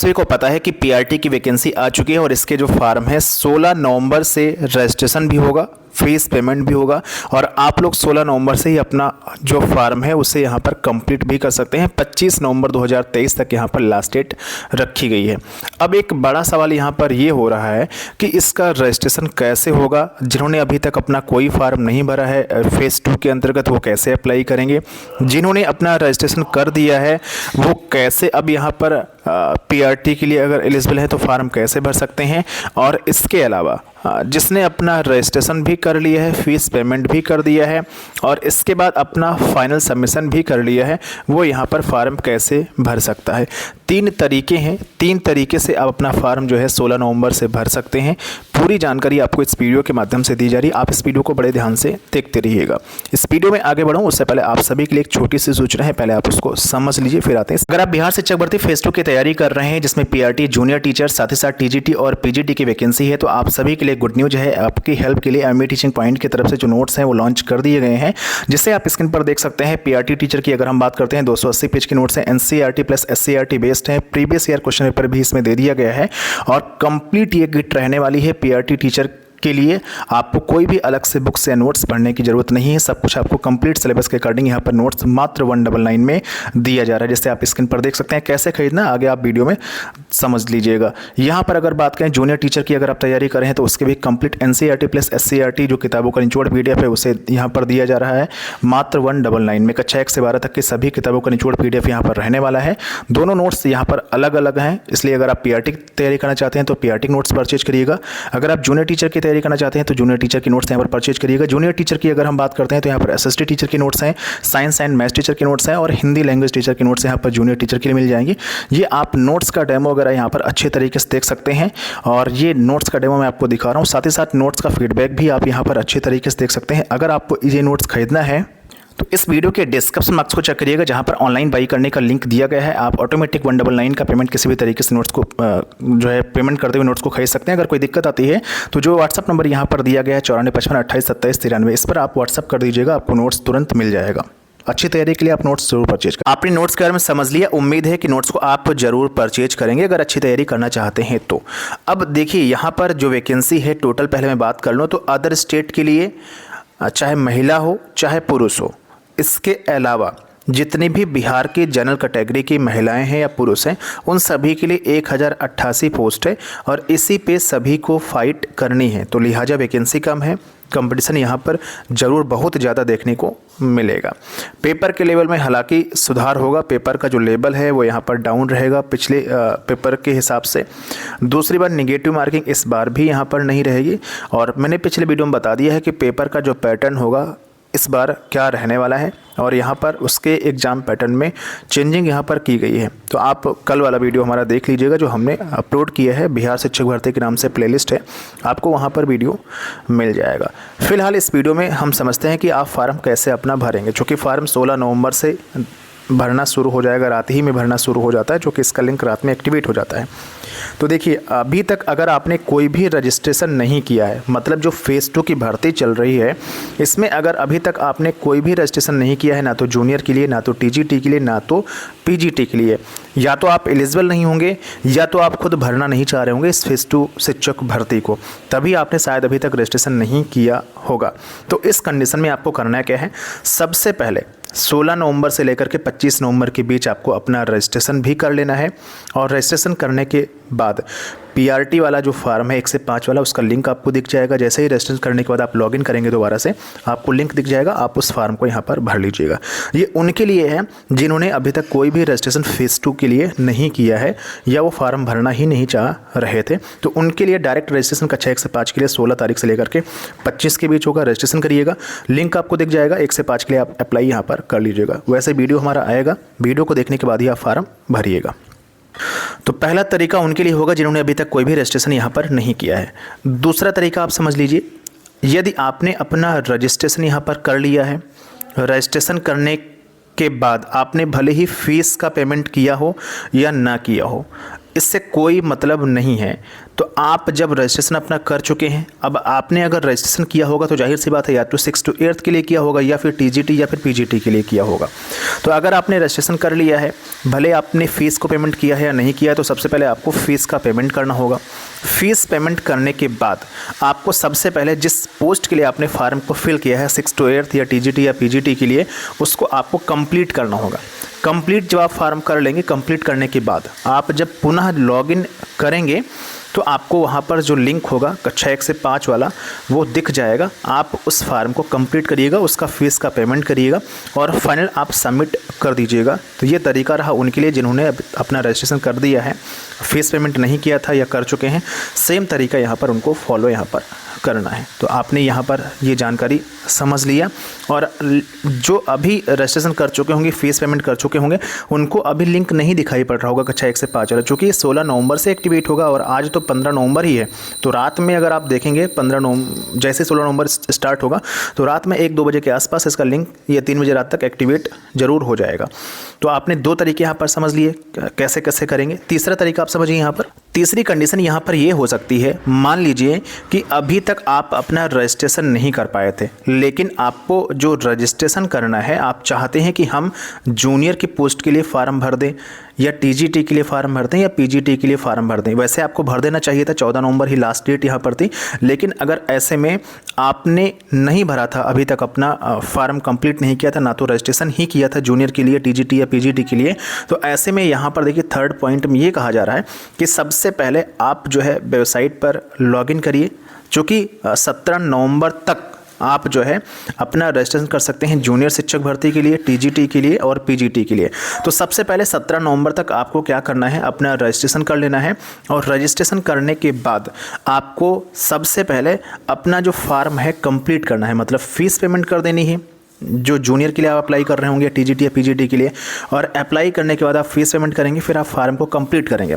सभी को पता है कि पीआरटी की वैकेंसी आ चुकी है और इसके जो फार्म है 16 नवंबर से रजिस्ट्रेशन भी होगा, फीस पेमेंट भी होगा और आप लोग 16 नवंबर से ही अपना जो फार्म है उसे यहाँ पर कंप्लीट भी कर सकते हैं। 25 नवंबर 2023 तक यहाँ पर लास्ट डेट रखी गई है। अब एक बड़ा सवाल यहाँ पर ये हो रहा है कि इसका रजिस्ट्रेशन कैसे होगा। जिन्होंने अभी तक अपना कोई फार्म नहीं भरा है फेज़ 2 के अंतर्गत वो कैसे अप्लाई करेंगे, जिन्होंने अपना रजिस्ट्रेशन कर दिया है वो कैसे अब यहाँ पर पीआरटी के लिए अगर एलिजिबल है तो फार्म कैसे भर सकते हैं, और इसके अलावा जिसने अपना रजिस्ट्रेशन भी कर लिया है, फीस पेमेंट भी कर दिया है और इसके बाद अपना फाइनल सबमिशन भी कर लिया है, वो यहाँ पर फार्म कैसे भर सकता है। 3 तरीके हैं, 3 तरीके से आप अपना फार्म जो है 16 नवंबर से भर सकते हैं। पूरी जानकारी आपको इस वीडियो के माध्यम से दी जा रही है। आप इस वीडियो को बड़े ध्यान से देखते रहिएगा। इस वीडियो में आगे बढ़ूँ उससे पहले आप सभी के लिए एक छोटी सी सूचना है, पहले आप उसको समझ लीजिए फिर आते हैं। अगर आप बिहार शिक्षक भर्ती फेज़ 2 की तैयारी कर रहे हैं जिसमें पीआरटी, जूनियर टीचर, साथ ही साथ टीजीटी और पीजीटी की वैकेंसी है, तो आप सभी के लिए गुड न्यूज है। आपकी हेल्प के लिए एमई टीचिंग पॉइंट की तरफ से जो नोट्स हैं वो लॉन्च कर दिए गए हैं, जिसे आप स्क्रीन पर देख सकते हैं। पीआरटी टीचर की अगर हम बात करते हैं 280 पेज के नोट्स हैं, एनसीईआरटी प्लस एससीईआरटी बेस्ड हैं, प्रीवियस ईयर क्वेश्चन पेपर भी इसमें दे दिया गया है और कंप्लीट ये किट रहने वाली है। पीआरटी टीचर के लिए आपको कोई भी अलग से बुक्स या नोट्स पढ़ने की ज़रूरत नहीं है। सब कुछ आपको कंप्लीट सिलेबस के अकॉर्डिंग यहाँ पर नोट्स मात्र 199 में दिया जा रहा है, जैसे आप स्क्रीन पर देख सकते हैं। कैसे खरीदना आगे आप वीडियो में समझ लीजिएगा। यहाँ पर अगर बात करें जूनियर टीचर की, अगर आप तैयारी करें हैं तो उसके भी कंप्लीट एनसीईआरटी प्लस एससीईआरटी जो किताबों का निचोड़ पीडीएफ है उसे यहाँ पर दिया जा रहा है मात्र 199 में। कक्षा 1 से 12 तक की सभी किताबों का निचोड़ पीडीएफ यहाँ पर रहने वाला है। दोनों नोट्स यहाँ पर अलग अलग हैं, इसलिए अगर आप पीआरटी की तैयारी करना चाहते हैं तो पीआरटी नोट्स परचेज करिएगा। अगर आप जूनियर टीचर की तैयारी करना चाहते हैं तो जूनियर टीचर की नोट्स यहाँ पर परचेज करिएगा। जूनियर टीचर की अगर हम बात करते हैं तो यहाँ पर एसएसटी टीचर की नोट्स हैं, साइंस एंड मैथ्स टीचर की नोट्स हैं और हिंदी लैंग्वेज टीचर की नोट्स यहाँ पर जूनियर टीचर के लिए मिल जाएंगी। ये आप नोट्स का डेमो वगैरह यहाँ पर अच्छे तरीके से देख सकते हैं और ये नोट्स का डेमो मैं आपको दिखा रहा हूँ। साथ ही साथ नोट्स का फीडबैक भी आप यहाँ पर अच्छे तरीके से देख सकते हैं। अगर आपको ये नोट्स खरीदना है तो इस वीडियो के डिस्क्रिप्शन बॉक्स को चेक करिएगा, जहां पर ऑनलाइन बाई करने का लिंक दिया गया है। आप ऑटोमेटिक 199 का पेमेंट किसी भी तरीके से नोट्स को जो है पेमेंट करते हुए नोट्स को खरीद सकते हैं। अगर कोई दिक्कत आती है तो जो व्हाट्सअप नंबर यहां पर दिया गया है 9455282793, इस पर आप व्हाट्सअप कर दीजिएगा, आपको नोट्स तुरंत मिल जाएगा। अच्छी तैयारी के लिए आप नोट्स जरूर परचेज करें। आपने नोट्स के बारे में समझ लिया, उम्मीद है कि नोट्स को आप जरूर परचेज करेंगे अगर अच्छी तैयारी करना चाहते हैं तो। अब देखिए यहाँ पर जो वैकेंसी है टोटल, पहले मैं बात कर लूँ तो अदर स्टेट के लिए चाहे महिला हो चाहे पुरुष हो, इसके अलावा जितनी भी बिहार की जनरल कैटेगरी की महिलाएं हैं या पुरुष हैं उन सभी के लिए 1088 पोस्ट है और इसी पे सभी को फाइट करनी है। तो लिहाजा वैकेंसी कम है, कंपटीशन यहाँ पर ज़रूर बहुत ज़्यादा देखने को मिलेगा। पेपर के लेवल में हालांकि सुधार होगा, पेपर का जो लेवल है वो यहाँ पर डाउन रहेगा पिछले पेपर के हिसाब से। दूसरी बार निगेटिव मार्किंग इस बार भी यहाँ पर नहीं रहेगी और मैंने पिछले वीडियो में बता दिया है कि पेपर का जो पैटर्न होगा इस बार क्या रहने वाला है और यहाँ पर उसके एग्ज़ाम पैटर्न में चेंजिंग यहाँ पर की गई है। तो आप कल वाला वीडियो हमारा देख लीजिएगा जो हमने अपलोड किया है, बिहार शिक्षक भर्ती के नाम से प्लेलिस्ट है, आपको वहाँ पर वीडियो मिल जाएगा। फिलहाल इस वीडियो में हम समझते हैं कि आप फार्म कैसे अपना भरेंगे, चूँकि फार्म 16 नवंबर से भरना शुरू हो जाएगा, रात ही में भरना शुरू हो जाता है, जो कि इसका लिंक रात में एक्टिवेट हो जाता है। तो देखिए अभी तक अगर आपने कोई भी रजिस्ट्रेशन नहीं किया है, मतलब जो फेज़ 2 की भर्ती चल रही है इसमें अगर अभी तक आपने कोई भी रजिस्ट्रेशन नहीं किया है, ना तो जूनियर के लिए, ना तो टीजीटी के लिए, ना तो पीजीटी के लिए, या तो आप एलिजिबल नहीं होंगे या तो आप खुद भरना नहीं चाह रहे होंगे इस फेज़ 2 शिक्षक भर्ती को, तभी आपने शायद अभी तक रजिस्ट्रेशन नहीं किया होगा। तो इस कंडीशन में आपको करना क्या है, सबसे पहले 16 नवंबर से लेकर के 25 नवंबर के बीच आपको अपना रजिस्ट्रेशन भी कर लेना है और रजिस्ट्रेशन करने के बाद पीआरटी वाला जो फार्म है 1 से 5 वाला, उसका लिंक आपको दिख जाएगा। जैसे ही रजिस्ट्रेशन करने के बाद आप लॉगिन करेंगे दोबारा से, आपको लिंक दिख जाएगा, आप उस फार्म को यहाँ पर भर लीजिएगा। ये उनके लिए है जिन्होंने अभी तक कोई भी रजिस्ट्रेशन फेज़ 2 के लिए नहीं किया है या वो फार्म भरना ही नहीं चाह रहे थे, तो उनके लिए डायरेक्ट रजिस्ट्रेशन कक्षा 1 से 5 के लिए 16 तारीख से लेकर के 25 के बीच होगा। रजिस्ट्रेशन करिएगा, लिंक आपको दिख जाएगा, 1 से 5 के लिए आप अप्लाई यहाँ पर कर लीजिएगा। वैसे वीडियो हमारा आएगा, वीडियो को देखने के बाद ही आप फार्म भरिएगा। तो पहला तरीका उनके लिए होगा जिन्होंने अभी तक कोई भी रजिस्ट्रेशन यहाँ पर नहीं किया है। दूसरा तरीका आप समझ लीजिए, यदि आपने अपना रजिस्ट्रेशन यहाँ पर कर लिया है, रजिस्ट्रेशन करने के बाद आपने भले ही फ़ीस का पेमेंट किया हो या ना किया हो, इससे कोई मतलब नहीं है। तो आप जब रजिस्ट्रेशन अपना कर चुके हैं, अब आपने अगर रजिस्ट्रेशन किया होगा तो जाहिर सी बात है या तो 6 to 8 के लिए किया होगा या फिर टीजीटी या फिर पीजीटी के लिए किया होगा। तो अगर आपने रजिस्ट्रेशन कर लिया है, भले आपने फ़ीस को पेमेंट किया है या नहीं किया है, तो सबसे पहले आपको फ़ीस का पेमेंट करना होगा। फ़ीस पेमेंट करने के बाद आपको सबसे पहले जिस पोस्ट के लिए आपने फार्म को फिल किया है 6 to 8 या टीजीटी या पीजीटी के लिए, उसको आपको कंप्लीट करना होगा। कंप्लीट जब आप फार्म कर लेंगे, कंप्लीट करने के बाद आप जब पुनः लॉगिन करेंगे तो आपको वहाँ पर जो लिंक होगा कक्षा 1 से 5 वाला वो दिख जाएगा। आप उस फार्म को कंप्लीट करिएगा, उसका फ़ीस का पेमेंट करिएगा और फाइनल आप सबमिट कर दीजिएगा। तो ये तरीका रहा उनके लिए जिन्होंने अपना रजिस्ट्रेशन कर दिया है, फ़ीस पेमेंट नहीं किया था या कर चुके हैं, सेम तरीका यहाँ पर उनको फॉलो यहाँ पर करना है। तो आपने यहाँ पर ये जानकारी समझ लिया। और जो अभी रजिस्ट्रेशन कर चुके होंगे, फ़ीस पेमेंट कर चुके होंगे, उनको अभी लिंक नहीं दिखाई पड़ रहा होगा कक्षा 1 से 5 वाला, चूँकि 16 नवंबर से एक्टिवेट होगा और आज तो 15 नवंबर ही है। तो रात में अगर आप देखेंगे 15 नवंबर जैसे 16 नवंबर स्टार्ट होगा तो रात में 1-2 बजे के आसपास इसका लिंक या 3 बजे रात तक एक्टिवेट ज़रूर हो जाएगा। तो आपने 2 तरीके यहाँ पर समझ लिए कैसे कैसे करेंगे। तीसरा तरीका आप समझिए यहाँ पर, तीसरी कंडीशन यहाँ पर ये हो सकती है, मान लीजिए कि अभी तक आप अपना रजिस्ट्रेशन नहीं कर पाए थे, लेकिन आपको जो रजिस्ट्रेशन करना है, आप चाहते हैं कि हम जूनियर की पोस्ट के लिए फ़ार्म भर दें या टीजीटी के लिए फ़ार्म भर दें या पीजीटी के लिए फ़ार्म भर दें। वैसे आपको भर देना चाहिए था, 14 नवंबर ही लास्ट डेट यहाँ पर थी, लेकिन अगर ऐसे में आपने नहीं भरा था, अभी तक अपना फ़ार्म कंप्लीट नहीं किया था, ना तो रजिस्ट्रेशन ही किया था जूनियर के लिए, टीजीटी या पीजीटी के लिए, तो ऐसे में यहाँ पर देखिए थर्ड पॉइंट में ये कहा जा रहा है कि सबसे पहले आप जो है वेबसाइट पर लॉगिन करिए, चूँकि 17 नवंबर तक आप जो है अपना रजिस्ट्रेशन कर सकते हैं जूनियर शिक्षक भर्ती के लिए, टीजीटी के लिए और पीजीटी के लिए। तो सबसे पहले 17 नवंबर तक आपको क्या करना है, अपना रजिस्ट्रेशन कर लेना है। और रजिस्ट्रेशन करने के बाद आपको सबसे पहले अपना जो फार्म है कंप्लीट करना है, मतलब फ़ीस पेमेंट कर देनी है जो जूनियर के लिए आप अप्लाई कर रहे होंगे, टीजीटी या पीजीटी के लिए, और अप्लाई करने के बाद आप फ़ीस पेमेंट करेंगे, फिर आप फार्म को कंप्लीट करेंगे।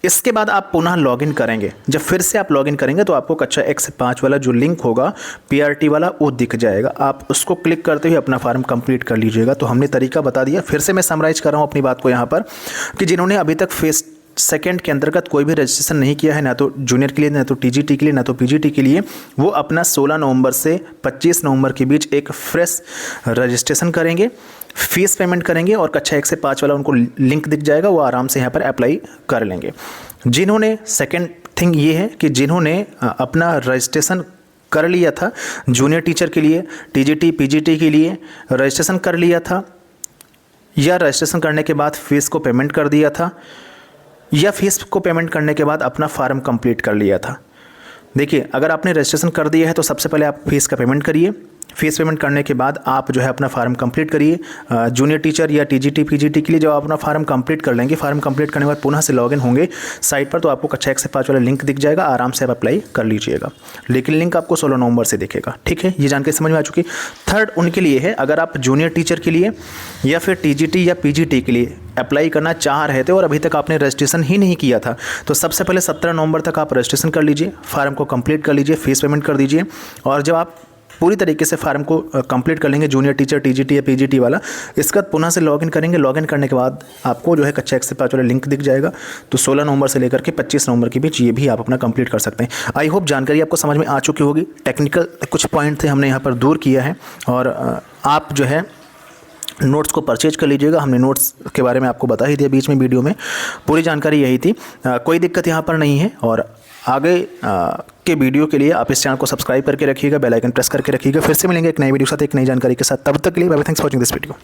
इसके बाद आप पुनः लॉगिन करेंगे। जब फिर से आप लॉगिन करेंगे तो आपको कक्षा 1 से 5 वाला जो लिंक होगा पीआरटी वाला, वो दिख जाएगा। आप उसको क्लिक करते हुए अपना फार्म कंप्लीट कर लीजिएगा। तो हमने तरीका बता दिया, फिर से मैं समराइज़ कर रहा हूँ अपनी बात को यहाँ पर, कि जिन्होंने अभी तक फेस सेकेंड के अंतर्गत कोई भी रजिस्ट्रेशन नहीं किया है, ना तो जूनियर के लिए, ना तो टीजीटी के लिए, ना तो पीजीटी के लिए, वो अपना 16 नवंबर से 25 नवंबर के बीच एक फ्रेश रजिस्ट्रेशन करेंगे, फ़ीस पेमेंट करेंगे और कक्षा 1 से 5 वाला उनको लिंक दिख जाएगा, वो आराम से यहाँ पर अप्लाई कर लेंगे। जिन्होंने सेकेंड थिंग ये है कि जिन्होंने अपना रजिस्ट्रेशन कर लिया था जूनियर टीचर के लिए, टीजीटी पीजीटी के लिए रजिस्ट्रेशन कर लिया था, या रजिस्ट्रेशन करने के बाद फ़ीस को पेमेंट कर दिया था, या फ़ीस को पेमेंट करने के बाद अपना फार्म कंप्लीट कर लिया था। देखिए, अगर आपने रजिस्ट्रेशन कर दिया है तो सबसे पहले आप फ़ीस का पेमेंट करिए। फ़ीस पेमेंट करने के बाद आप जो है अपना फार्म कंप्लीट करिए। जूनियर टीचर या टीजीटी पीजीटी के लिए जब आप अपना फार्म कंप्लीट कर लेंगे, फार्म कंप्लीट करने के बाद पुनः से लॉगिन होंगे साइट पर, तो आपको कक्षा 1 से 5 वाला लिंक दिख जाएगा, आराम से आप अप्लाई कर लीजिएगा। लेकिन लिंक आपको 16 नवंबर से दिखेगा। ठीक है, ये जानकारी समझ में आ चुकी। थर्ड उनके लिए है, अगर आप जूनियर टीचर के लिए या फिर टीजीटी या पीजीटी के लिए अप्लाई करना चाह रहे थे और अभी तक आपने रजिस्ट्रेशन ही नहीं किया था, तो सबसे पहले 17 नवंबर तक आप रजिस्ट्रेशन कर लीजिए, फार्म को कंप्लीट कर लीजिए, फ़ीस पेमेंट कर दीजिए। और जब आप पूरी तरीके से फार्म को कंप्लीट कर लेंगे जूनियर टीचर टीजीटी या पीजीटी वाला, इसका पुनः से लॉगिन करेंगे। लॉगिन करने के बाद आपको जो है कक्षा 1 से 5 वाला लिंक दिख जाएगा। तो 16 नवंबर से लेकर के 25 नवंबर के बीच ये भी आप अपना कंप्लीट कर सकते हैं। आई होप जानकारी आपको समझ में आ चुकी होगी। टेक्निकल कुछ पॉइंट थे, हमने यहाँ पर दूर किया है, और आप जो है नोट्स को परचेज कर लीजिएगा। हमने नोट्स के बारे में आपको बता ही दिया बीच में वीडियो में, पूरी जानकारी यही थी। कोई दिक्कत यहाँ पर नहीं है। और आगे के वीडियो के लिए आप इस चैनल को सब्सक्राइब करके रखिएगा, बेल आइकन प्रेस करके रखिएगा। फिर से मिलेंगे एक नई वीडियो के साथ, एक नई जानकारी के साथ। तब तक के लिए bye bye, thanks for watching this video.